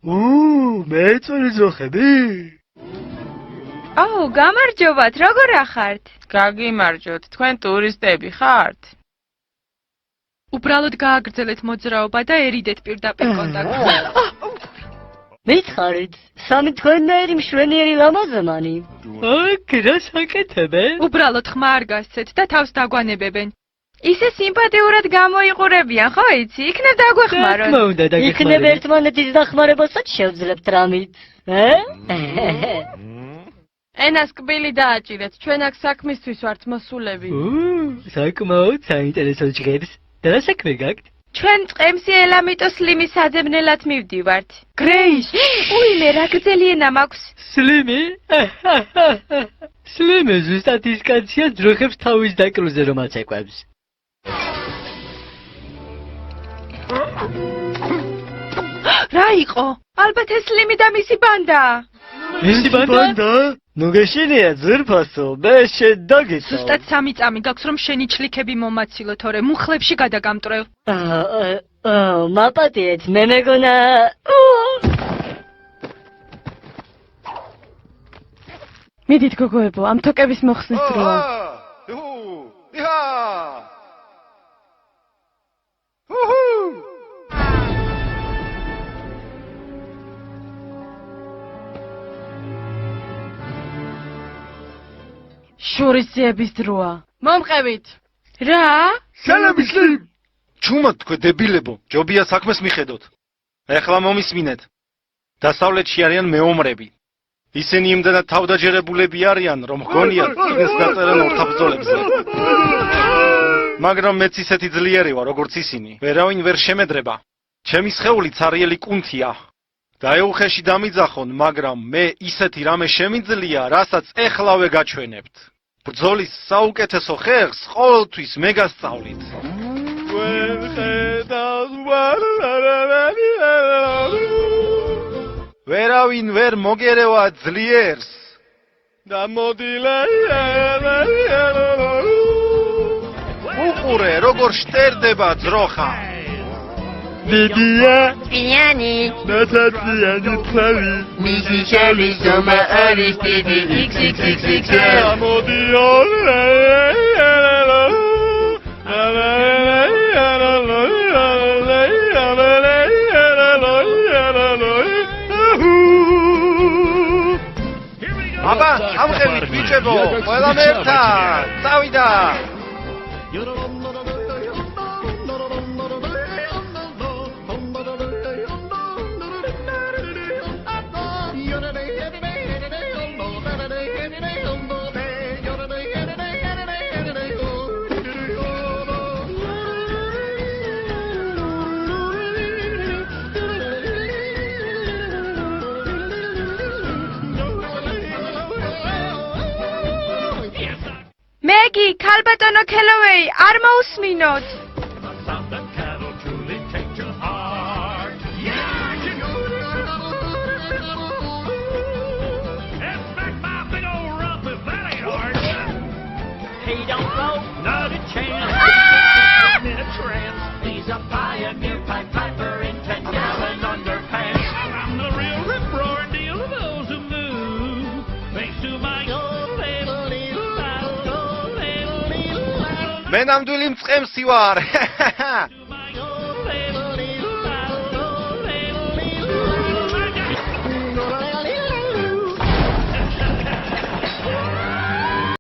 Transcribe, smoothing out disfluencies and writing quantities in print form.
მეწონის როხები? აუ, გამარჯობათ, როგორ ახართ? გაგიმარჯოთ, თქვენ ტურისტები ხართ? უბრალოდ გააგრძელეთ მოძრაობა და ერიდეთ პირდაპირ კონტაქტში. მითხარით, სამი თქვენნაირი მშვენიერი ლამაზმანი. რა საკეთებენ? უბრალოდ ხმა არ გასცეთ და თავს დაგვანებებენ. ისე სიმპათიურად გამოიყურებიან, ხო იცი? იქნებ დაგვეხმაროთ. იქნებ ერთმანეთის დახმარებასაც შევძლებთ რამით. ენას კბილი დააჭირეთ, ჩვენ აქ საქმისთვის ვართ მოსულები. საკმაოდ საინტერესო ჟღერს. და რა საქმე გაქვთ? ჩვენ წყემსი ელამიტოს სლიმის საძებნელად მივდივართ. გრეის, უიმე რა გძელიანა მაქვს. სლიმი? სლიმი ზუსტად ის კაცია ძროხებს თავის დაკრუზე რომ აცეკვებს. რა იყო? ალბათ ეს სლიმი და მისი ბანდა. მისი ბანდა? ნუ გეშინია ძვირფასო, მე შენ დაგეცავ. ზუსტად 3 წამი გაქვს რომ შენი ჩლიქები მომაცილო, თორე მუხლებში გადაგამტრევ. მაპატიეთ, მე მეგონა. მიდით გოგოებო, ამ თოკების მოხსნის დროა. შურისძიების დროა. მომყევით. რა? სალამი სლიმ. ჩუმად თქვენ დებილებო, ჯობია საქმეს მიხედოთ. ეხლა მომისმინეთ. დასავლეთში არიან მეომრები. ისინი იმდენად თავდაჯერებულები არიან, რომ გონიათ წინეს დაწერენ ორთაბრძოლებზე. მაგრამ მეც ისეთი ძლიერი ვარ, როგორც ისინი. ვერავინ ვერ შემედრება. ჩემი სხეული цаრიელი კუნთია. დაეუხეში დამიძახონ, მაგრამ მე ისეთი რამე შემიძლია, რასაც ეხლავე გაჩვენებთ. ბრძოლის საუკეთესო ხერხს ყოველთვის მე გასწავლით. ვერავინ ვერ მოგერევა ძლიერს. უყურე, როგორ შტერდება ძროხა. დიდია, წინიანი, ნაცაციანი ცხავი. მისი შელის ზომა არის დიდი XXXXL. ამოდიონ აბა, ამხევით ბიჭებო, ყველამ ერთად, წავიდა. მეგი, ქალბატონო ქელოვეი, არ მოусმინოთ. მე ნამდვილი მწყემსი ვარ.